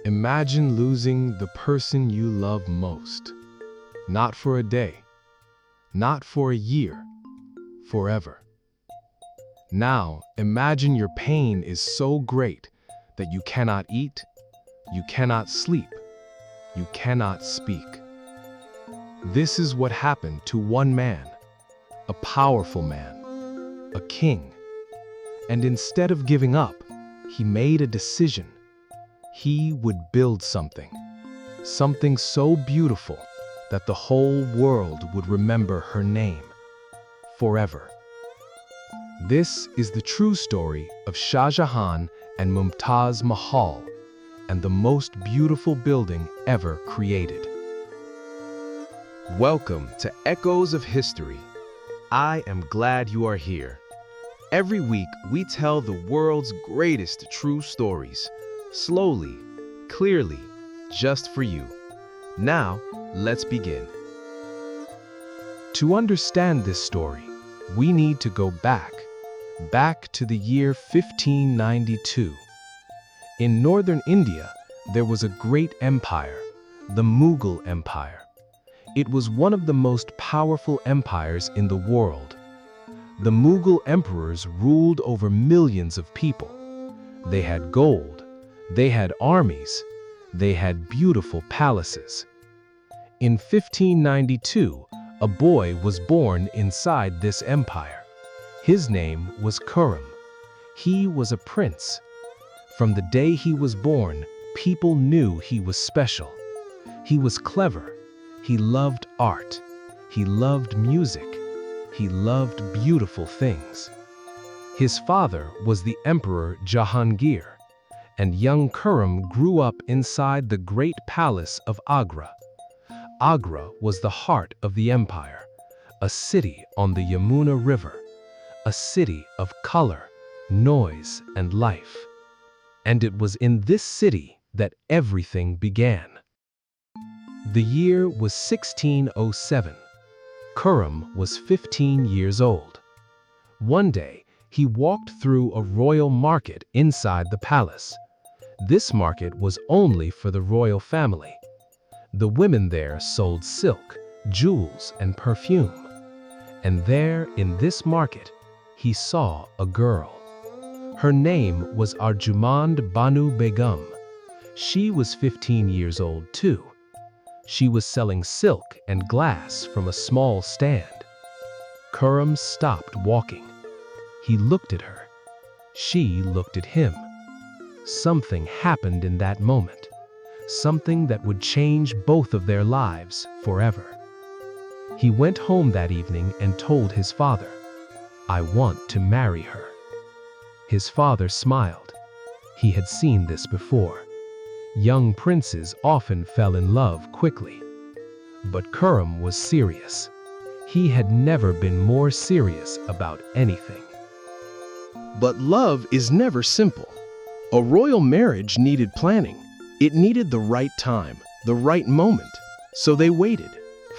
Imagine losing the person you love most. Not for a day, not for a year, forever. Now, imagine your pain is so great that you cannot eat, you cannot sleep, you cannot speak. This is what happened to one man, a powerful man, a king. And instead of giving up, he made a decision. He would build something so beautiful that the whole world would remember her name forever. This is the true story of Shah Jahan and Mumtaz Mahal, and the most beautiful building ever created. Welcome to Echoes of History. I am glad you are here. Every week, we tell the world's greatest true stories, slowly, clearly, just for you. Now, let's begin. To understand this story, we need to go back to the year 1592. In northern India, there was a great empire, the Mughal Empire. It was one of the most powerful empires in the world. The Mughal emperors ruled over millions of people. They had gold, they had armies, they had beautiful palaces. In 1592, a boy was born inside this empire. His name was Khurram. He was a prince. From the day he was born, people knew he was special. He was clever. He loved art. He loved music. He loved beautiful things. His father was the Emperor Jahangir, and young Khurram grew up inside the great palace of Agra. Agra was the heart of the empire, a city on the Yamuna River, a city of color, noise, and life. And it was in this city that everything began. The year was 1607. Khurram was 15 years old. One day, he walked through a royal market inside the palace. This market was only for the royal family. The women there sold silk, jewels, and perfume. And there, in this market, he saw a girl. Her name was Arjumand Banu Begum. She was 15 years old too. She was selling silk and glass from a small stand. Khurram stopped walking. He looked at her. She looked at him. Something happened in that moment. Something that would change both of their lives forever. He went home that evening and told his father, "I want to marry her." His father smiled. He had seen this before. Young princes often fell in love quickly. But Khurram was serious. He had never been more serious about anything. But love is never simple. A royal marriage needed planning. It needed the right time, the right moment. So they waited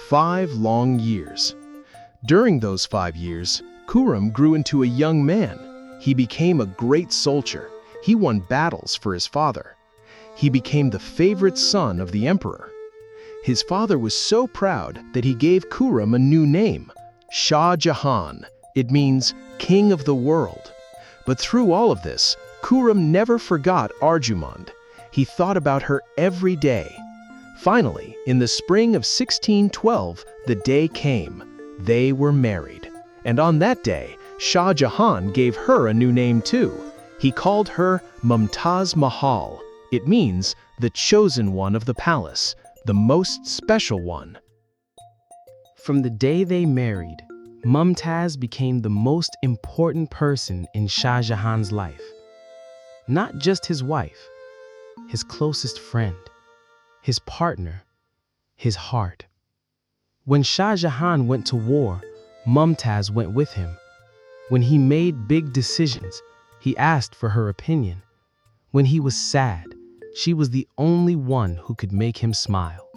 5 long years. During those 5 years, Khurram grew into a young man. He became a great soldier. He won battles for his father. He became the favorite son of the emperor. His father was so proud that he gave Khurram a new name, Shah Jahan. It means king of the world. But through all of this, Khurram never forgot Arjumand. He thought about her every day. Finally, in the spring of 1612, the day came. They were married. And on that day, Shah Jahan gave her a new name too. He called her Mumtaz Mahal. It means the chosen one of the palace, the most special one. From the day they married, Mumtaz became the most important person in Shah Jahan's life. Not just his wife, his closest friend, his partner, his heart. When Shah Jahan went to war, Mumtaz went with him. When he made big decisions, he asked for her opinion. When he was sad, she was the only one who could make him smile.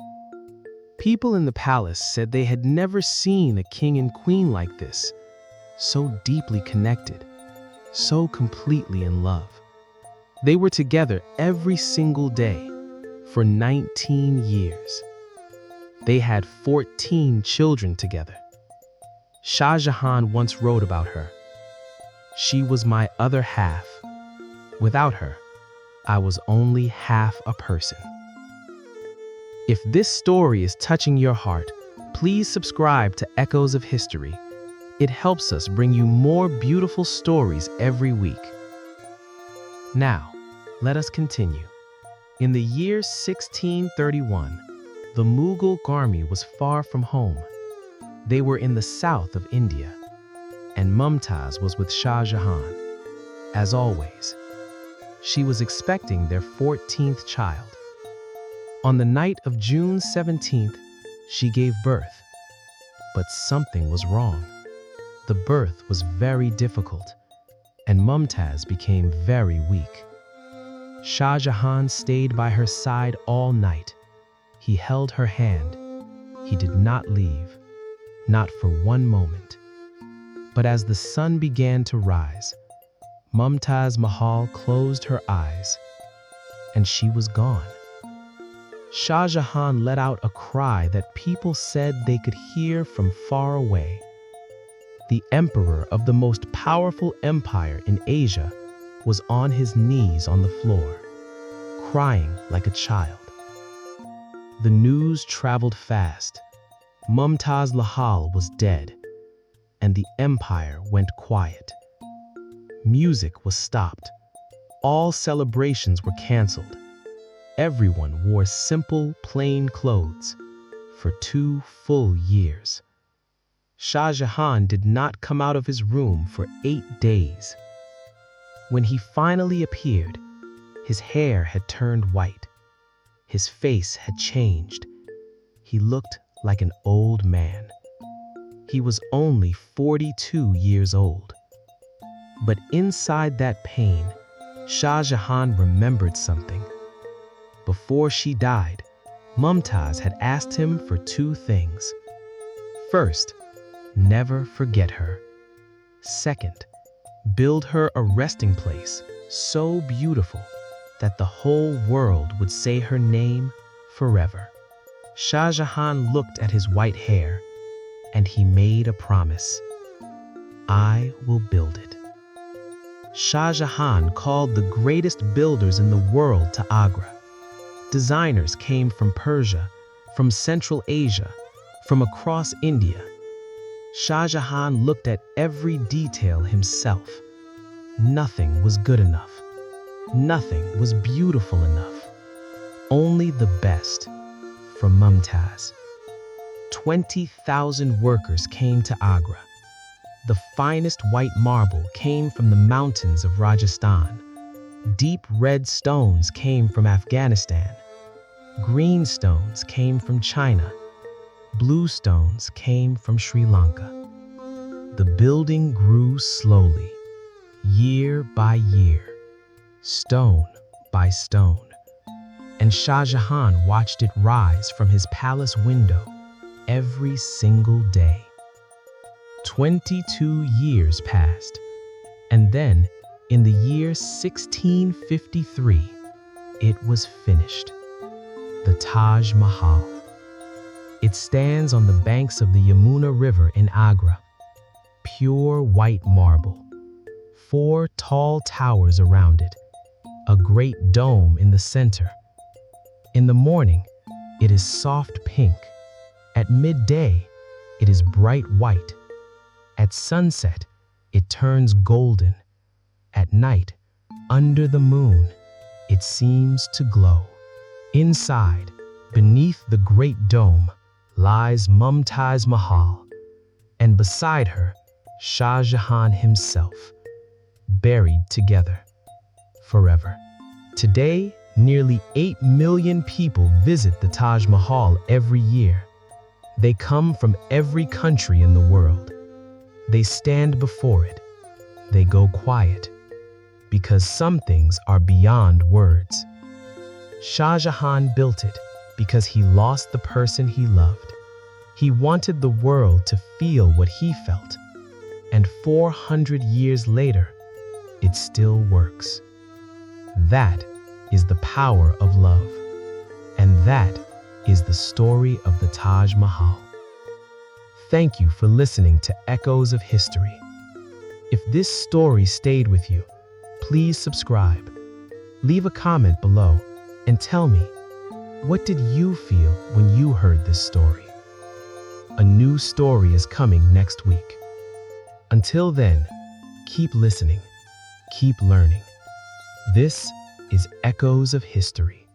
People in the palace said they had never seen a king and queen like this, so deeply connected, so completely in love. They were together every single day, for 19 years. They had 14 children together. Shah Jahan once wrote about her, "She was my other half. Without her, I was only half a person." If this story is touching your heart, please subscribe to Echoes of History. It helps us bring you more beautiful stories every week. Now, let us continue. In the year 1631, the Mughal army was far from home. They were in the south of India, and Mumtaz was with Shah Jahan. As always, she was expecting their 14th child. On the night of June 17th, she gave birth. But something was wrong. The birth was very difficult, and Mumtaz became very weak. Shah Jahan stayed by her side all night. He held her hand. He did not leave, not for one moment. But as the sun began to rise, Mumtaz Mahal closed her eyes, and she was gone. Shah Jahan let out a cry that people said they could hear from far away. The emperor of the most powerful empire in Asia was on his knees on the floor, crying like a child. The news traveled fast. Mumtaz Mahal was dead, and the empire went quiet. Music was stopped. All celebrations were canceled. Everyone wore simple, plain clothes for 2 full years. Shah Jahan did not come out of his room for 8 days. When he finally appeared, his hair had turned white. His face had changed. He looked like an old man. He was only 42 years old. But inside that pain, Shah Jahan remembered something. Before she died, Mumtaz had asked him for 2 things. First, never forget her. Second, build her a resting place so beautiful that the whole world would say her name forever. Shah Jahan looked at his white hair, and he made a promise. "I will build it." Shah Jahan called the greatest builders in the world to Agra. Designers came from Persia, from Central Asia, from across India. Shah Jahan looked at every detail himself. Nothing was good enough. Nothing was beautiful enough. Only the best from Mumtaz. 20,000 workers came to Agra. The finest white marble came from the mountains of Rajasthan. Deep red stones came from Afghanistan. Green stones came from China. Blue stones came from Sri Lanka. The building grew slowly, year by year, stone by stone, and Shah Jahan watched it rise from his palace window every single day. 22 years passed, and then, in the year 1653, it was finished. The Taj Mahal. It stands on the banks of the Yamuna River in Agra. Pure white marble. 4 tall towers around it. A great dome in the center. In the morning, it is soft pink. At midday, it is bright white. At sunset, it turns golden. At night, under the moon, it seems to glow. Inside, beneath the great dome, lies Mumtaz Mahal, and beside her, Shah Jahan himself, buried together forever. Today, nearly 8 million people visit the Taj Mahal every year. They come from every country in the world. They stand before it. They go quiet, because some things are beyond words. Shah Jahan built it because he lost the person he loved. He wanted the world to feel what he felt, and 400 years later, it still works. That is the power of love. that is the story of the Taj Mahal. Thank you for listening to Echoes of History. If this story stayed with you, please subscribe. Leave a comment below and tell me, what did you feel when you heard this story? A new story is coming next week. Until then, keep listening, keep learning. This is Echoes of History.